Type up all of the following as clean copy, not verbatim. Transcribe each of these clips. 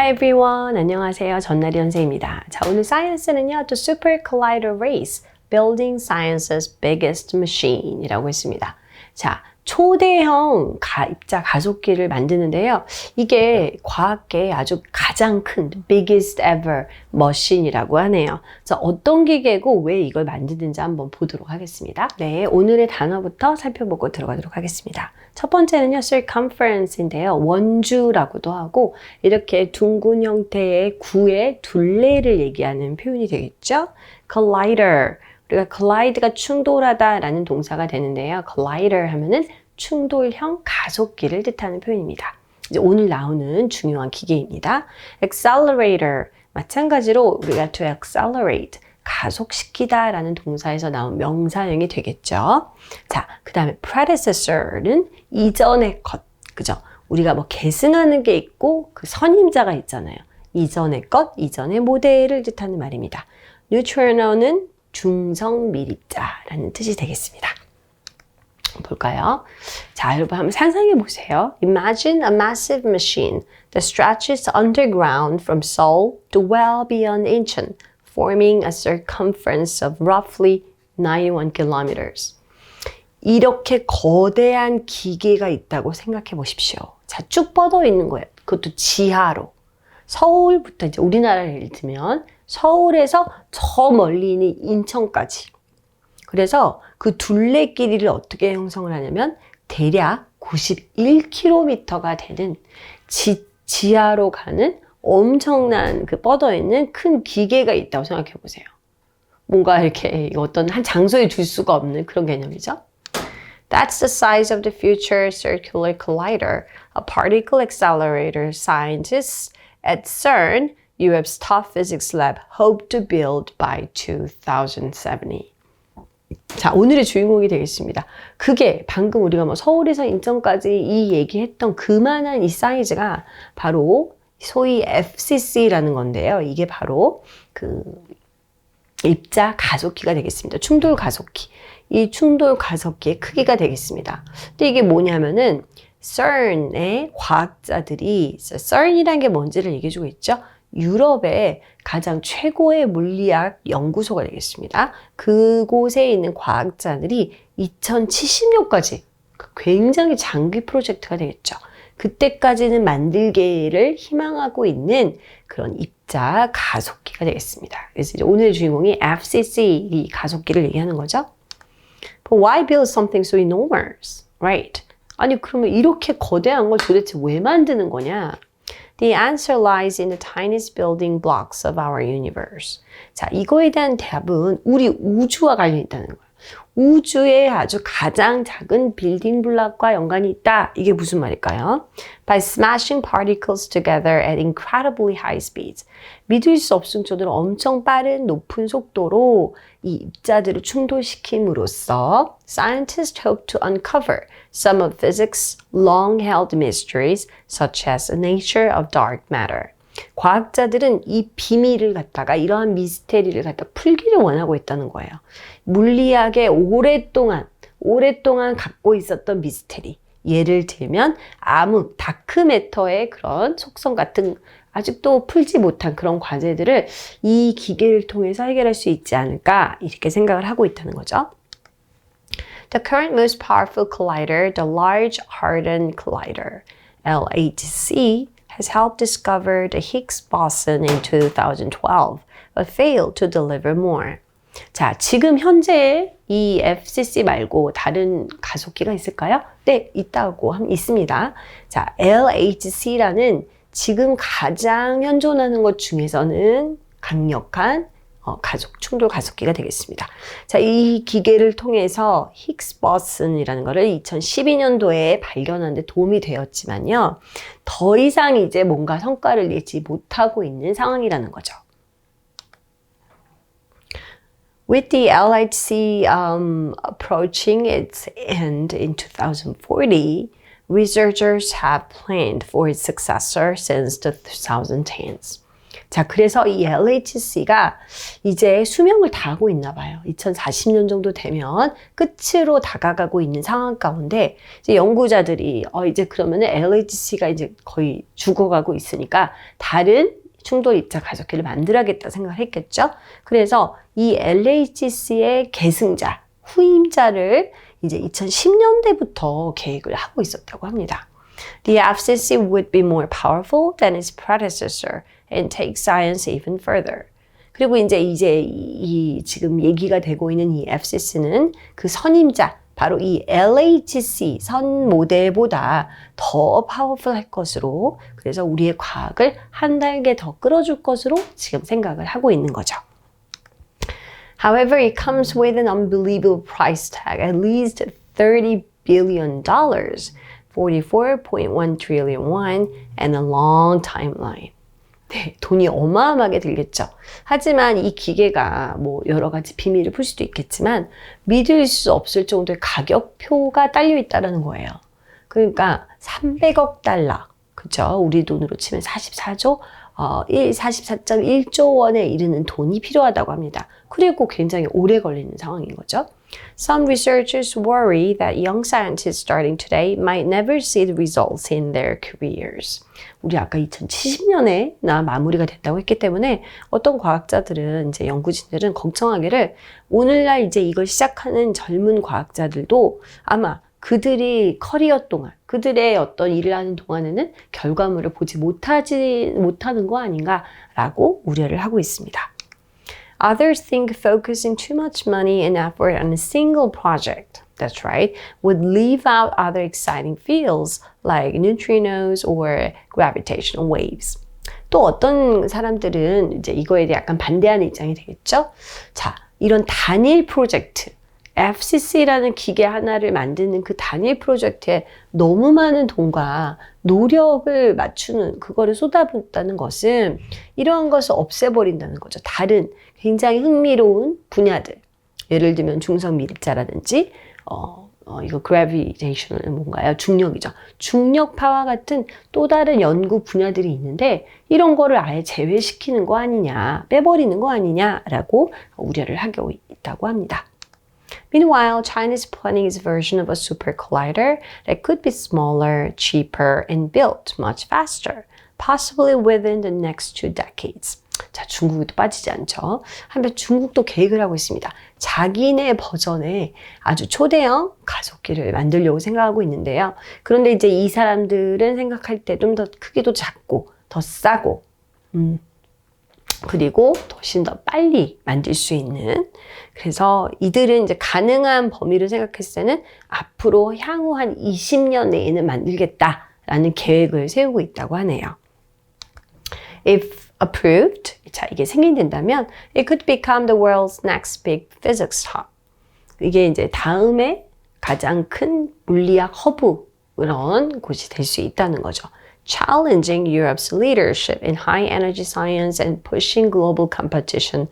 Hi everyone. 안녕하세요. 전나리 선생님입니다. 자, 오늘 사이언스는요. The Super Collider Race, Building Science's Biggest Machine 이라고 했습니다. 자, 초대형 입자 가속기를 만드는데요. 이게 과학계의 아주 가장 큰 biggest ever machine이라고 하네요. 그래서 어떤 기계고 왜 이걸 만드는지 한번 보도록 하겠습니다. 네, 오늘의 단어부터 살펴보고 들어가도록 하겠습니다. 첫 번째는요, circumference인데요. 원주라고도 하고 이렇게 둥근 형태의 구의 둘레를 얘기하는 표현이 되겠죠. collider. 우리가 collide가 충돌하다라는 동사가 되는데요. collider 하면은 충돌형 가속기를 뜻하는 표현입니다. 이제 오늘 나오는 중요한 기계입니다. accelerator. 마찬가지로 우리가 to accelerate. 가속시키다라는 동사에서 나온 명사형이 되겠죠. 자, 그 다음에 predecessor는 이전의 것. 그죠? 우리가 뭐 계승하는 게 있고 그 선임자가 있잖아요. 이전의 것, 이전의 모델을 뜻하는 말입니다. neutrino는 중성 밀입자라는 뜻이 되겠습니다. 볼까요? 자, 여러분 한번 상상해 보세요. Imagine a massive machine that stretches underground from Seoul to well beyond Incheon, forming a circumference of roughly 91 kilometers. 이렇게 거대한 기계가 있다고 생각해 보십시오. 자, 쭉 뻗어 있는 거예요. 그것도 지하로. 서울부터 이제 우리나라를 예를 들면 서울에서 저 멀리 있는 인천까지. 그래서 그 둘레 길이를 어떻게 형성을 하냐면 대략 91km가 되는 지하로 가는 엄청난 그 뻗어 있는 큰 기계가 있다고 생각해 보세요. 뭔가 이렇게 어떤 한 장소에 둘 수가 없는 그런 개념이죠. That's the size of the future circular collider, a particle accelerator scientists at CERN, UF's top physics lab, hope to build by 2070. 자, 오늘의 주인공이 되겠습니다. 그게 방금 우리가 뭐 서울에서 인천까지 이 얘기했던 그만한 이 사이즈가 바로 소위 FCC라는 건데요. 이게 바로 그 입자 가속기가 되겠습니다. 충돌 가속기. 이 충돌 가속기의 크기가 되겠습니다. 근데 이게 뭐냐면은 CERN의 과학자들이 CERN이라는 게 뭔지를 얘기해주고 있죠. 유럽의 가장 최고의 물리학 연구소가 되겠습니다. 그곳에 있는 과학자들이 2070년까지 굉장히 장기 프로젝트가 되겠죠. 그때까지는 만들기를 희망하고 있는 그런 입자 가속기가 되겠습니다. 그래서 이제 오늘의 주인공이 FCC 이 가속기를 얘기하는 거죠. But why build something so enormous? Right? 아니 그러면 이렇게 거대한 걸 도대체 왜 만드는 거냐? The answer lies in the tiniest building blocks of our universe. 자, 이거에 대한 답은 우리 우주와 관련이 있다는 거예요. 우주의 아주 가장 작은 빌딩 블록과 연관이 있다. 이게 무슨 말일까요? By smashing particles together at incredibly high speeds. 믿을 수 없을 정도로 엄청 빠른 높은 속도로 이 입자들을 충돌시킴으로써 scientists hope to uncover some of physics' long-held mysteries such as the nature of dark matter. 과학자들은 이 비밀을 갖다가 이러한 미스테리를 갖다 풀기를 원하고 있다는 거예요. 물리학에 오랫동안 갖고 있었던 미스테리. 예를 들면 암흑, 다크매터의 그런 속성 같은 아직도 풀지 못한 그런 과제들을 이 기계를 통해서 해결할 수 있지 않을까 이렇게 생각을 하고 있다는 거죠. The current most powerful collider, the Large Hadron Collider, LHC, has helped discover the Higgs boson in 2012, but failed to deliver more. 자, 지금 현재 이 FCC 말고 다른 가속기가 있을까요? 네, 있습니다. 자, LHC라는 지금 가장 현존하는 것 중에서는 강력한 충돌 가속기가 되겠습니다. 자, 이 기계를 통해서 히그스 보슨이라는 거를 2012년도에 발견하는 데 도움이 되었지만요. 더 이상 이제 뭔가 성과를 내지 못하고 있는 상황이라는 거죠. With the LHC approaching its end in 2040, researchers have planned for its successor since the 2010s. 자, 그래서 이 LHC가 이제 수명을 다하고 있나 봐요. 2040년 정도 되면 끝으로 다가가고 있는 상황 가운데 이제 연구자들이 이제 그러면은 LHC가 이제 거의 죽어가고 있으니까 다른 충돌 입자 가속기를 만들어야겠다 생각을 했겠죠. 그래서 이 LHC의 계승자, 후임자를 이제 2010년대부터 계획을 하고 있었다고 합니다. The FCC would be more powerful than its predecessor and take science even further. 그리고 이제 이 지금 얘기가 되고 있는 이 FCC는 그 선임자, 바로 이 LHC 선 모델보다 더 파워풀할 것으로, 그래서 우리의 과학을 한 단계 더 끌어줄 것으로 지금 생각을 하고 있는 거죠. However, it comes with an unbelievable price tag, at least $30 billion, 44.1 trillion won, and a long timeline. 네, 돈이 어마어마하게 들겠죠. 하지만 이 기계가 뭐 여러 가지 비밀을 풀 수도 있겠지만 믿을 수 없을 정도의 가격표가 딸려 있다는 거예요. 그러니까 300억 달러, 그죠? 우리 돈으로 치면 44조, 44.1조 원에 이르는 돈이 필요하다고 합니다. 그리고 굉장히 오래 걸리는 상황인 거죠. Some researchers worry that young scientists starting today might never see the results in their careers. 우리 아까 2070년에 마무리가 됐다고 했기 때문에 어떤 과학자들은, 이제 연구진들은 걱정하기를 오늘날 이제 이걸 시작하는 젊은 과학자들도 아마 그들이 커리어 동안, 그들의 어떤 일을 하는 동안에는 결과물을 보지 못하는 거 아닌가라고 우려를 하고 있습니다. Others think focusing too much money and effort on a single project, that's right, would leave out other exciting fields like neutrinos or gravitational waves. 또 어떤 사람들은 이제 이거에 대해 약간 반대하는 입장이 되겠죠? 자, 이런 단일 프로젝트, FCC라는 기계 하나를 만드는 그 단일 프로젝트에 너무 많은 돈과 노력을 맞추는, 그거를 쏟아붓다는 것은 이러한 것을 없애버린다는 거죠. 다른 굉장히 흥미로운 분야들, 예를 들면 중성 미립자라든지 이거 gravitation은 뭔가요? 중력이죠. 중력파와 같은 또 다른 연구 분야들이 있는데 이런 거를 아예 제외시키는 거 아니냐, 빼버리는 거 아니냐라고 우려를 하고 있다고 합니다. Meanwhile, China is planning its version of a super collider that could be smaller, cheaper, and built much faster, possibly within the next 2 decades. 자, 중국도 빠지지 않죠. 한편 중국도 계획을 하고 있습니다. 자기네 버전의 아주 초대형 가속기를 만들려고 생각하고 있는데요. 그런데 이제 이 사람들은 생각할 때 좀 더 크기도 작고 더 싸고 그리고 훨씬 더 빨리 만들 수 있는, 그래서 이들은 이제 가능한 범위를 생각했을 때는 앞으로 향후 한 20년 내에는 만들겠다라는 계획을 세우고 있다고 하네요. If approved, 자, 이게 승인된다면 it could become the world's next big physics hub. 이게 이제 다음에 가장 큰 물리학 허브, 그런 곳이 될 수 있다는 거죠. Challenging Europe's leadership in high energy science and pushing global competition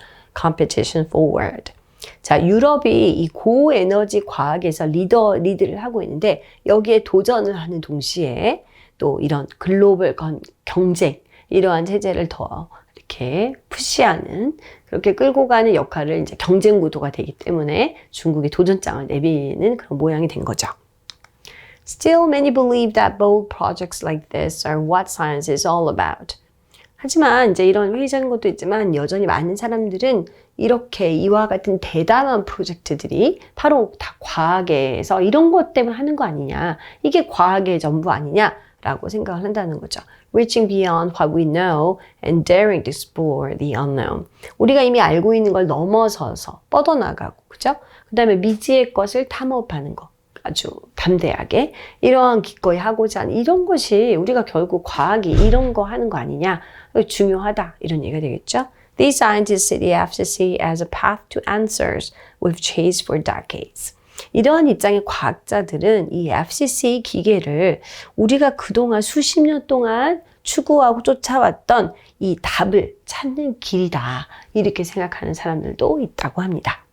forward. 자, 유럽이 이 고에너지 과학에서 리드를 하고 있는데 여기에 도전을 하는 동시에 또 이런 글로벌 경쟁, 이러한 체제를 더 이렇게 푸시하는, 그렇게 끌고 가는 역할을 이제 경쟁 구도가 되기 때문에 중국이 도전장을 내미는 그런 모양이 된 거죠. Still, many believe that bold projects like this are what science is all about. 하지만 이제 이런 회의적인 것도 있지만 여전히 많은 사람들은 이렇게 이와 같은 대단한 프로젝트들이 바로 다 과학에서 이런 것 때문에 하는 거 아니냐, 이게 과학의 전부 아니냐라고 생각을 한다는 거죠. Reaching beyond what we know and daring to explore the unknown. 우리가 이미 알고 있는 걸 넘어서서 뻗어나가고, 그죠? 그 다음에 미지의 것을 탐험하는 거. 아주 담대하게 이러한 기꺼이 하고자 하는 이런 것이 우리가 결국 과학이 이런 거 하는 거 아니냐, 중요하다, 이런 얘기가 되겠죠. These scientists see the FCC as a path to answers we've chased for decades. 이러한 입장의 과학자들은 이 FCC 기계를 우리가 그동안 수십 년 동안 추구하고 쫓아왔던 이 답을 찾는 길이다, 이렇게 생각하는 사람들도 있다고 합니다.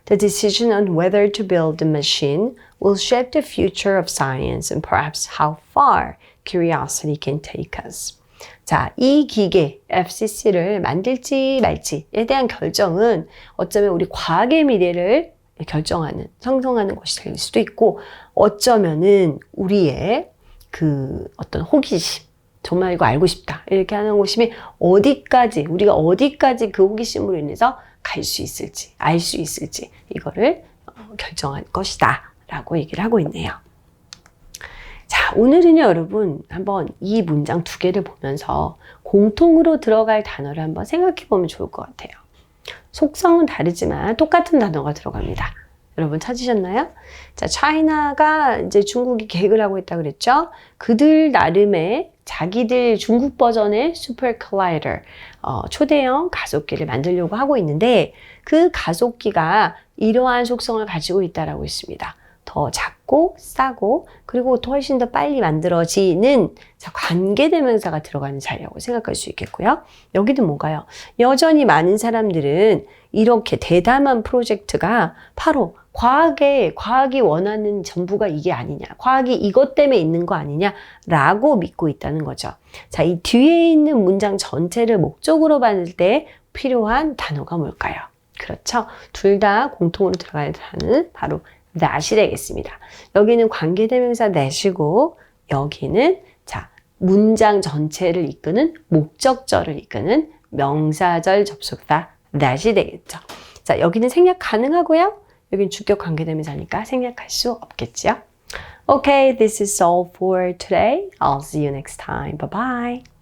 The decision on whether to build the machine will shape the future of science and perhaps how far curiosity can take us. 자, 이 기계 FCC를 만들지 말지에 대한 결정은 어쩌면 우리 과학의 미래를 결정하는, 형성하는 것이 될 수도 있고, 어쩌면은 우리의 그 어떤 호기심, 정말 이거 알고 싶다 이렇게 하는 호기심이 어디까지, 우리가 어디까지 그 호기심으로 인해서 갈 수 있을지, 알 수 있을지 이거를 결정할 것이다 라고 얘기를 하고 있네요. 자, 오늘은요 여러분 한번 이 문장 두 개를 보면서 공통으로 들어갈 단어를 한번 생각해 보면 좋을 것 같아요. 속성은 다르지만 똑같은 단어가 들어갑니다. 여러분 찾으셨나요? 자, 차이나가 이제 중국이 계획을 하고 있다고 그랬죠? 그들 나름의 자기들 중국 버전의 슈퍼 컬라이더, 초대형 가속기를 만들려고 하고 있는데 그 가속기가 이러한 속성을 가지고 있다라고 했습니다. 더 작고 싸고 그리고 또 훨씬 더 빨리 만들어지는 관계대명사가 들어가는 자리라고 생각할 수 있겠고요. 여기도 뭔가요? 여전히 많은 사람들은 이렇게 대담한 프로젝트가 바로 과학이 원하는 전부가 이게 아니냐, 과학이 이것 때문에 있는 거 아니냐라고 믿고 있다는 거죠. 자, 이 뒤에 있는 문장 전체를 목적으로 받을 때 필요한 단어가 뭘까요? 그렇죠. 둘 다 공통으로 들어가는 단어는 바로 that이 되겠습니다. 여기는 관계대명사 that이고 여기는 자, 문장 전체를 이끄는 목적절을 이끄는 명사절 접속사 that이 되겠죠. 자, 여기는 생략 가능하고요. 여기는 주격 관계대명사니까 생략할 수 없겠죠. Okay, this is all for today. I'll see you next time. Bye bye.